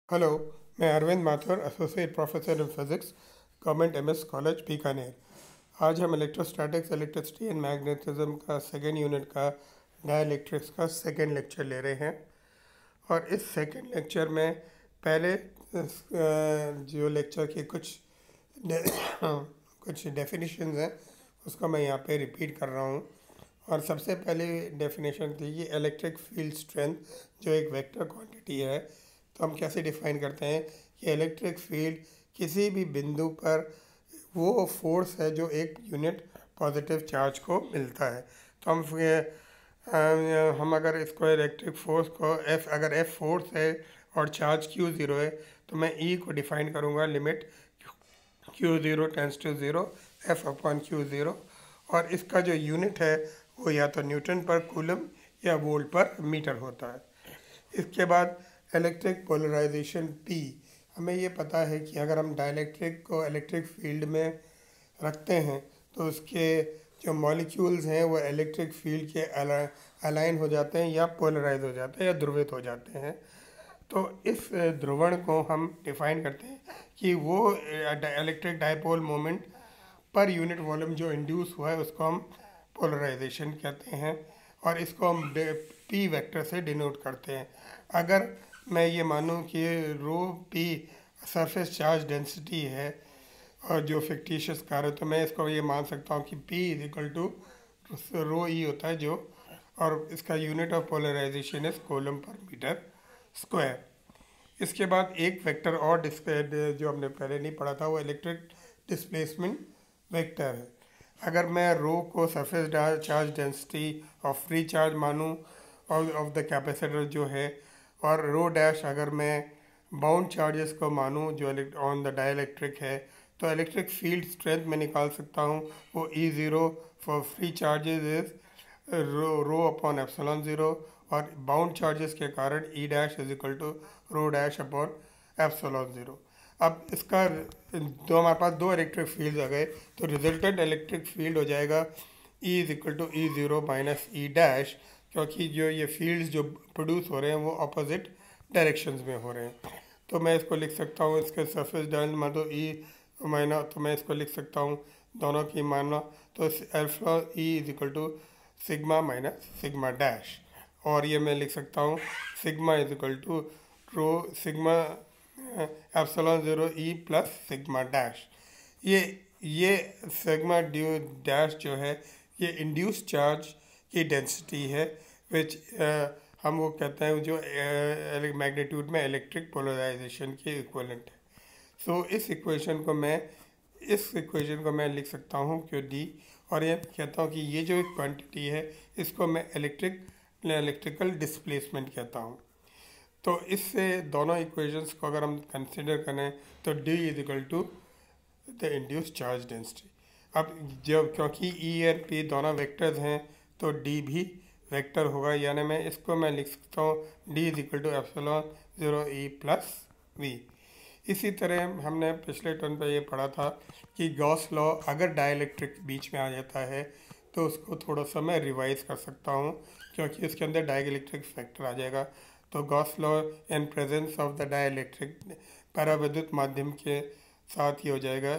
Hello. मैं Arvind Mathur, associate professor in physics, government MS college Bikaner. आज हम इलेक्ट्रोस्टैटिक्स, इलेक्ट्रिसिटी एंड मैग्नेटिज्म का सेकेंड यूनिट का डाइलेक्ट्रिक्स का सेकेंड लेक्चर ले रहे हैं। और इस सेकेंड लेक्चर में पहले जो लेक्चर के कुछ डेफिनेशंस हैं उसको मैं यहाँ पे रिपीट कर रहा हूँ। और सबसे पहले डेफिनेशन थी कि इलेक्ट्रिक फील्ड स्ट्रेंथ जो एक वेक्टर क्वांटिटी है। तो हम कैसे डिफाइन करते हैं कि इलेक्ट्रिक फील्ड किसी भी बिंदु पर वो फोर्स है जो एक यूनिट पॉजिटिव चार्ज को मिलता है। तो हम अगर इसको इलेक्ट्रिक फोर्स को अगर एफ फोर्स है और चार्ज क्यू ज़ीरो है तो मैं ई को डिफाइन करूँगा limit Q zero tends to zero F upon Q zero. और इसका जो यूनिट है वो या तो न्यूटन पर कूलम या वोल्ट पर मीटर होता है। इसके बाद इलेक्ट्रिक पोलराइजेशन पी। हमें ये पता है कि अगर हम डाइलेक्ट्रिक को इलेक्ट्रिक फील्ड में रखते हैं तो उसके जो मॉलिक्यूल्स हैं वो इलेक्ट्रिक फील्ड के अलाइन हो जाते हैं या पोलराइज हो जाते हैं या ध्रुवित हो जाते हैं। तो इस ध्रुवण को हम डिफाइन करते हैं कि वो electric dipole moment per unit volume जो इंड्यूस हुआ है उसको हम पोलराइजेशन कहते हैं। और इसको हम पी वेक्टर से डिनोट करते हैं। अगर मैं ये मानूं कि रो पी सरफेस चार्ज डेंसिटी है और जो फिक्टिशियस कार है तो मैं इसको ये मान सकता हूँ कि P is equal to rho E होता है जो, और इसका unit of polarization is coulomb per metre square. इसके बाद एक वेक्टर और जो हमने पहले नहीं पढ़ा था वो इलेक्ट्रिक डिस्प्लेसमेंट वेक्टर है। अगर मैं रो को surface charge density of free charge मानूं और ऑफ द कैपेसिटर जो है, और रो डैश अगर मैं बाउंड चार्जेस को मानूं जो ऑन द डाइलेक्ट्रिक है, तो इलेक्ट्रिक फील्ड स्ट्रेंथ में निकाल सकता हूं वो E zero for free charges is rho upon epsilon zero, और बाउंड चार्जेस के कारण E dash is equal to rho dash upon epsilon zero. अब इसका हमारे पास दो इलेक्ट्रिक फील्ड आ गए तो रिजल्टेंट इलेक्ट्रिक फील्ड हो जाएगा E is equal to E zero minus E dash, क्योंकि जो ये फील्ड्स जो प्रोड्यूस हो रहे हैं वो अपोजिट डायरेक्शंस में हो रहे हैं। तो मैं इसको लिख सकता हूँ इसके सरफेस डायल मान दो ई माइना, तो मैं इसको लिख सकता हूँ दोनों की मानना, तो alpha E is equal to sigma minus sigma dash. और ये मैं लिख सकता हूँ sigma is equal to rho sigma epsilon zero E plus sigma dash. ये सिग्मा ड्यू डैश जो है ये इंड्यूस चार्ज की डेंसिटी है विच हम वो कहते हैं जो मैग्नीट्यूड में इलेक्ट्रिक पोलराइजेशन के इक्विवेलेंट है। सो इस इक्वेशन को मैं लिख सकता हूँ क्यों डी, और ये कहता हूँ कि ये जो एक क्वांटिटी है इसको मैं इलेक्ट्रिकल डिस्प्लेसमेंट कहता हूँ। तो इससे दोनों इक्वेशंस को अगर हम कंसिडर करें तो D is equal to the induced charge density. अब जब क्योंकि ई एंड पी दोनों वेक्टर्स हैं तो डी भी वेक्टर होगा, यानी मैं लिख सकता हूँ D is equal to epsilon zero E plus V. इसी तरह हमने पिछले टर्न पे ये पढ़ा था कि गॉस लॉ अगर डाइलेक्ट्रिक बीच में आ जाता है तो उसको थोड़ा सा मैं रिवाइज कर सकता हूँ क्योंकि उसके अंदर डाइलेक्ट्रिक फैक्टर आ जाएगा। तो Gauss law in presence of the dielectric पराविद्युत माध्यम के साथ ही हो जाएगा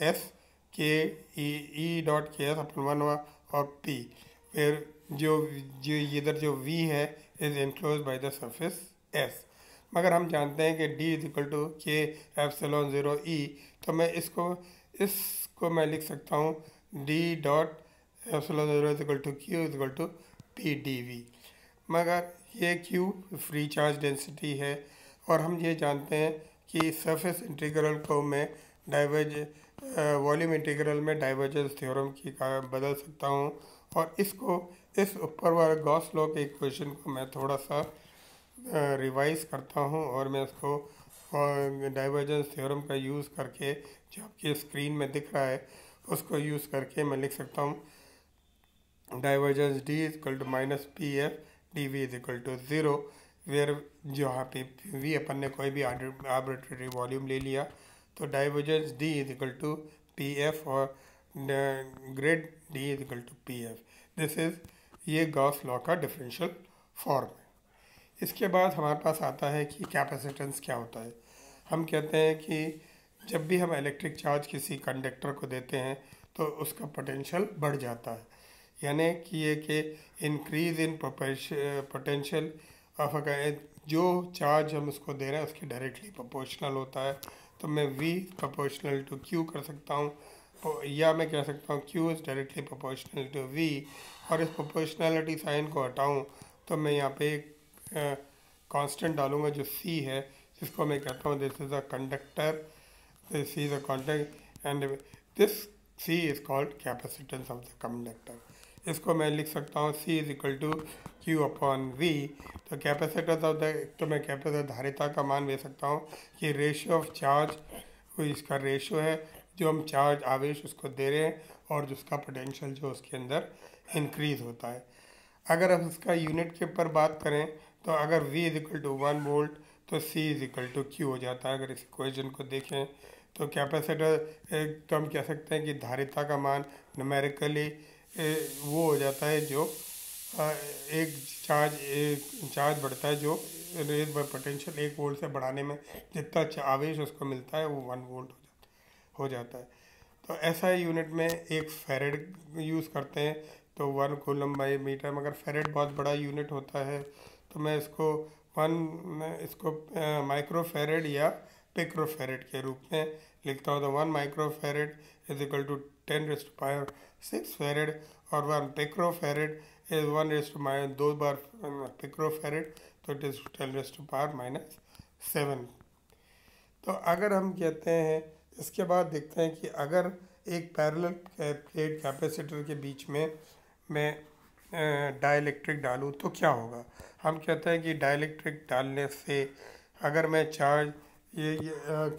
S K E dot K S upon one और पी, फिर जो इधर जो वी है is enclose by the surface S. मगर हम जानते हैं कि D is equal to K epsilon zero E, तो मैं इसको मैं लिख सकता हूँ D dot epsilon zero is equal to Q is equal to P D V. मगर ये क्यू फ्री चार्ज डेंसिटी है और हम ये जानते हैं कि सरफेस इंटीग्रल को मैं वॉल्यूम इंटीग्रल में डाइवर्जेंस थ्योरम की का बदल सकता हूँ, और इस ऊपर वाले गॉस लॉ के इक्वेशन को मैं थोड़ा सा रिवाइज करता हूँ और मैं इसको डाइवर्जेंस थ्योरम का यूज़ करके जो आपकी स्क्रीन में दिख रहा है उसको यूज़ करके मैं लिख सकता हूँ divergence D is equal to minus P F D V is equal to zero, where जो यहाँ पे वी अपन ने कोई भी आर्बिट्रेरी वॉल्यूम ले लिया, तो divergence D is equal to P F और grad D is equal to P F. This is ये गॉस लॉ का डिफरेंशियल फॉर्म है। इसके बाद हमारे पास आता है कि कैपेसिटेंस क्या होता है। हम कहते हैं कि जब भी हम इलेक्ट्रिक चार्ज किसी कंडक्टर को देते हैं तो उसका पोटेंशियल बढ़ जाता है, यानी कि ये कि इंक्रीज इन पोटेंशियल ऑफ जो चार्ज हम उसको दे रहे हैं उसके डायरेक्टली प्रोपोर्शनल होता है। तो मैं V प्रोपोर्शनल टू Q कर सकता हूँ, या मैं कह सकता हूँ Q is directly proportional to V। और इस प्रोपोर्शनैलिटी साइन को हटाऊँ तो मैं यहाँ पे एक कांस्टेंट डालूँगा जो C है, जिसको मैं कहता हूँ this is a conductor, this is a contact and this C is called capacitance of the conductor. इसको मैं लिख सकता हूँ C is equal to Q upon V। तो कैपेसिटेंस ऑफ द, तो मैं कैपेसिटर धारिता का मान ले सकता हूँ कि रेशियो ऑफ चार्ज, इसका रेशियो है जो हम चार्ज आवेश उसको दे रहे हैं और जिसका पोटेंशियल जो उसके अंदर इंक्रीज होता है। अगर हम इसका यूनिट के ऊपर बात करें तो अगर V is equal to 1 volt तो C is equal to Q हो जाता है। अगर इस इक्वेशन को देखें तो कैपेसिटर तो हम कह सकते हैं कि धारिता का मान न्यूमेरिकली वो हो जाता है जो एक चार्ज बढ़ता है जो रेज बाय पोटेंशियल 1 वोल्ट से बढ़ाने में जितना आवेश उसको मिलता है वो 1 वोल्ट हो जाता है। तो ऐसा यूनिट में एक फेरेड यूज़ करते हैं तो 1 कूलम बाई मीटर, मगर फेरेड बहुत बड़ा यूनिट होता है तो मैं इसको माइक्रो फेरेड या पिक्रो फेरेड के रूप में लिखता हूँ। तो 1 micro farad is equal to 10⁻⁶ farad और 1 पिक्रो फेरेड इज 1 दो बार पिक्रो फेरेड तो इट इज़ 10⁻⁻⁷। तो अगर हम कहते हैं, इसके बाद देखते हैं कि अगर एक पैरेलल प्लेट कैपेसिटर के बीच में मैं डाइलेक्ट्रिक डालूँ तो क्या होगा। हम कहते हैं कि डाइलेक्ट्रिक डालने से अगर मैं चार्ज ये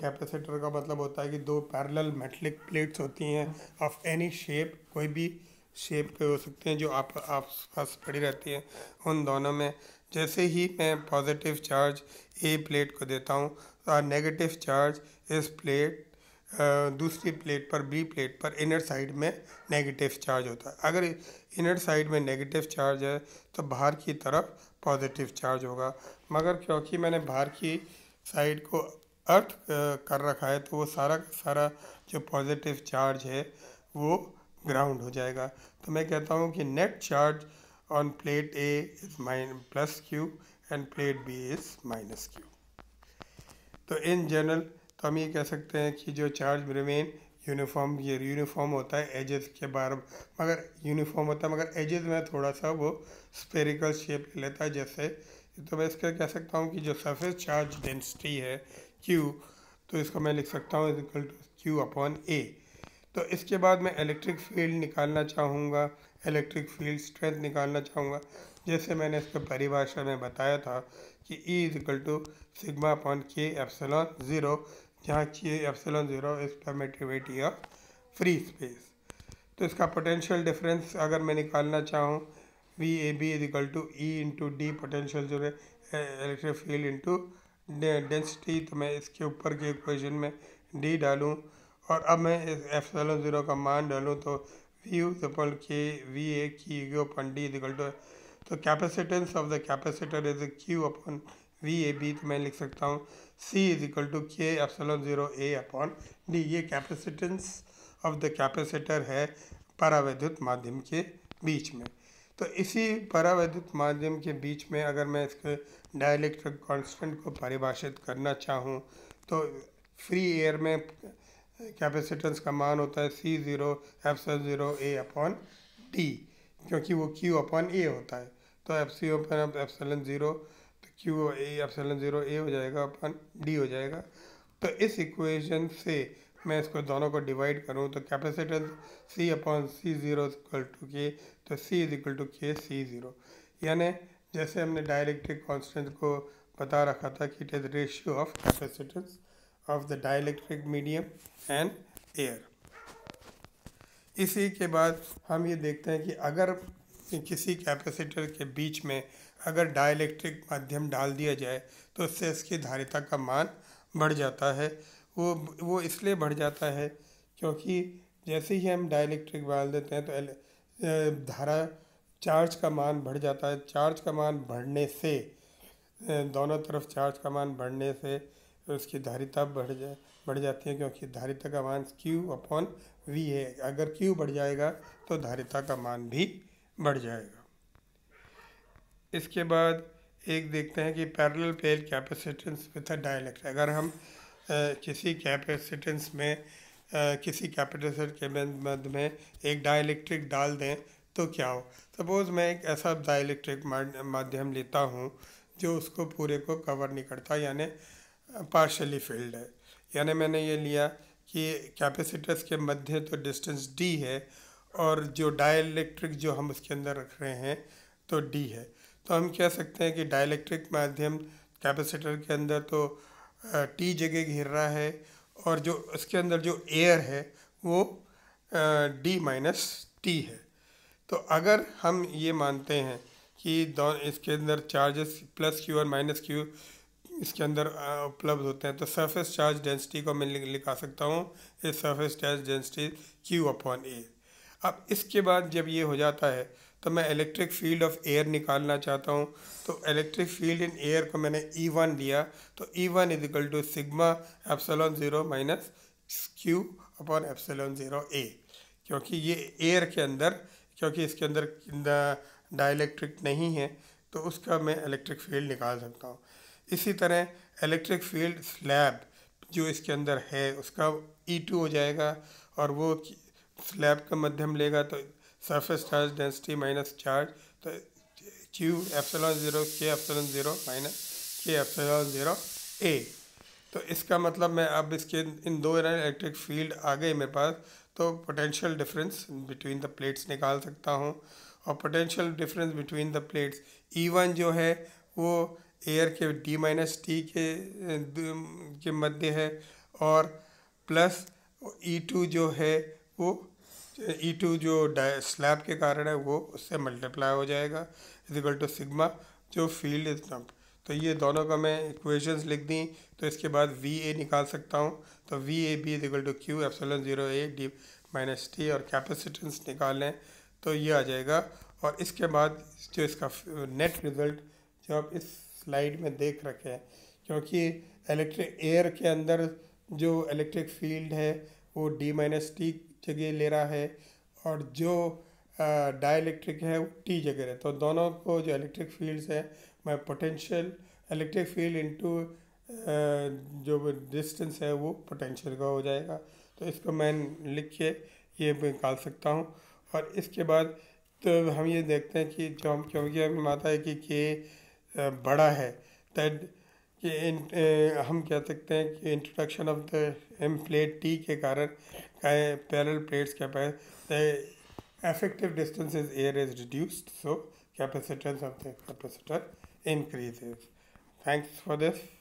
कैपेसिटर का मतलब होता है कि दो पैरेलल मेटलिक प्लेट्स होती हैं ऑफ एनी शेप, कोई भी शेप के हो सकते हैं जो आप पास पड़ी रहती है, उन दोनों में जैसे ही मैं पॉजिटिव चार्ज ए प्लेट को देता हूँ और नेगेटिव चार्ज इस प्लेट दूसरी प्लेट पर बी प्लेट पर इनर साइड में नेगेटिव चार्ज होता है। अगर इनर साइड में नेगेटिव चार्ज है तो बाहर की तरफ पॉजिटिव चार्ज होगा, मगर क्योंकि मैंने बाहर की साइड को अर्थ कर रखा है तो वो सारा का सारा जो पॉजिटिव चार्ज है वो ग्राउंड हो जाएगा। तो मैं कहता हूँ कि net charge on plate A is plus Q and plate B is minus Q। तो इन जनरल तो हम ये कह सकते हैं कि जो चार्ज रिमेन यूनिफॉर्म, ये यूनिफॉर्म होता है एजेस के बार, मगर यूनिफॉर्म होता है मगर एजेस में थोड़ा सा वो स्फेरिकल शेप ले लेता है जैसे। तो मैं इसका कह सकता हूँ कि जो सरफेस चार्ज डेंसिटी है Q, तो इसको मैं लिख सकता हूँ is equal to Q upon A। तो इसके बाद मैं इलेक्ट्रिक फील्ड निकालना चाहूँगा, इलेक्ट्रिक फील्ड स्ट्रेंथ निकालना चाहूँगा। जैसे मैंने इसको परिभाषा में बताया था कि E is equal to sigma upon K epsilon zero, जहाँ K epsilon zero is permittivity of free space. तो इसका पोटेंशियल डिफरेंस अगर मैं निकालना चाहूँ VAB is equal to E into D, potential जो है इलेक्ट्रिक फील्ड इंटू डेंसिटी, तो मैं इसके ऊपर के इक्वेशन में D डालूँ और अब मैं इस एप्सिलॉन ज़ीरो का मान डालूँ तो V अपॉन K VA की upon D is equal to, तो capacitance of the capacitor is Q upon VAB, तो मैं लिख सकता हूँ C is equal to K epsilon zero A upon D। ये कैपेसिटेंस ऑफ द कैपेसिटर है परावैद्युत माध्यम के बीच में। तो इसी परावैद्युत माध्यम के बीच में अगर मैं इसके डाइलेक्ट्रिक कांस्टेंट को परिभाषित करना चाहूँ तो फ्री एयर में कैपेसिटेंस का मान होता है C0 epsilon zero A upon D, क्योंकि वो Q अपॉन A होता है। तो एप्सिलॉन अपॉन एप्सिलॉन ज़ीरो तो Q एप्सिलॉन ज़ीरो A हो जाएगा अपॉन D हो जाएगा। तो इस इक्वेशन से मैं इसको दोनों को डिवाइड करूँ तो capacitance C upon C0 equal to K, तो C is equal to K C0, यानी जैसे हमने डाइलेक्ट्रिक कांस्टेंट को बता रखा था कि it is ratio of capacitance of the dielectric medium and air. इसी के बाद हम ये देखते हैं कि अगर किसी कैपेसिटर के बीच में अगर डाइलेक्ट्रिक माध्यम डाल दिया जाए तो उससे इसकी धारिता का मान बढ़ जाता है। वो इसलिए बढ़ जाता है क्योंकि जैसे ही हम डाइलेक्ट्रिक डाल देते हैं तो धारा चार्ज का मान बढ़ जाता है। चार्ज का मान बढ़ने से दोनों तरफ चार्ज का मान बढ़ने से उसकी धारिता बढ़ जाती है, क्योंकि धारिता का मान Q अपॉन V है। अगर Q बढ़ जाएगा तो धारिता का मान भी बढ़ जाएगा। इसके बाद एक देखते हैं कि parallel pair capacitance with a dielectric. अगर हम किसी कैपेसिटेंस में किसी कैपेसिटर के मध्य में एक डाइलेक्ट्रिक डाल दें तो क्या हो। सपोज़ मैं एक ऐसा डाइलेक्ट्रिक माध्यम लेता हूँ जो उसको पूरे को कवर नहीं करता, यानी पार्शली फील्ड है। यानी मैंने ये लिया कि कैपेसिटर्स के मध्य तो डिस्टेंस d है और जो डाइलेक्ट्रिक जो हम उसके अंदर रख रहे हैं तो d है। तो हम कह सकते हैं कि डाइलेक्ट्रिक माध्यम कैपेसिटर के अंदर तो t जगह घेर रहा है और जो उसके अंदर जो एयर है वो d माइनस टी है। तो अगर हम ये मानते हैं कि दोनों इसके अंदर चार्जेस प्लस क्यू और माइनस क्यू इसके अंदर उपलब्ध होते हैं, तो सरफेस चार्ज डेंसिटी को मैं लिखा सकता हूँ इस surface charge density Q upon A. अब इसके बाद जब ये हो जाता है तो मैं इलेक्ट्रिक फील्ड ऑफ एयर निकालना चाहता हूँ। तो इलेक्ट्रिक फील्ड इन एयर को मैंने E1 लिया, तो E1 is equal to sigma epsilon zero minus Q upon epsilon zero A, क्योंकि ये एयर के अंदर, क्योंकि इसके अंदर डाइलेक्ट्रिक नहीं है तो उसका मैं इलेक्ट्रिक फील्ड निकाल सकता हूँ। इसी तरह इलेक्ट्रिक फील्ड स्लैब जो इसके अंदर है उसका E2 हो जाएगा और वो स्लैब का मध्यम लेगा तो surface charge density minus charge, तो Q epsilon zero K epsilon zero minus K epsilon zero A। तो इसका मतलब मैं अब इसके इन दो इलेक्ट्रिक फील्ड आ गए मेरे पास, तो potential difference between the plates निकाल सकता हूँ। और potential difference between the plates E1 जो है वो एयर के d माइनस टी के मध्य है और प्लस E2 जो है वो E2 जो स्लैब के कारण है वो उससे मल्टीप्लाई हो जाएगा इज इक्वल टू सिग्मा जो फील्ड इज डम्प। तो ये दोनों का मैं इक्वेशंस लिख दी, तो इसके बाद VA निकाल सकता हूँ। तो VAB is equal to Q epsilon zero A d minus T और कैपेसिटेंस निकालें तो ये आ जाएगा। और इसके बाद जो इसका नेट रिज़ल्ट जो आप इस स्लाइड में देख रखे हैं, क्योंकि इलेक्ट्रिक एयर के अंदर जो इलेक्ट्रिक फील्ड है वो d माइनस टी जगह ले रहा है और जो डाइलेक्ट्रिक है वो t जगह है, तो दोनों को जो इलेक्ट्रिक फील्ड्स है मैं पोटेंशियल इलेक्ट्रिक फील्ड इनटू जो डिस्टेंस है वो पोटेंशियल का हो जाएगा। तो इसको मैं लिख के ये निकाल सकता हूँ। और इसके बाद तो हम ये देखते हैं कि जो हम, क्योंकि हमें आता है कि K बड़ा है, दैट कि हम कह सकते हैं कि introduction of the M plate T के कारण पैरेलल प्लेट्स के पास the effective distance is air is reduced, so capacitance of the capacitor increases. Thanks for this.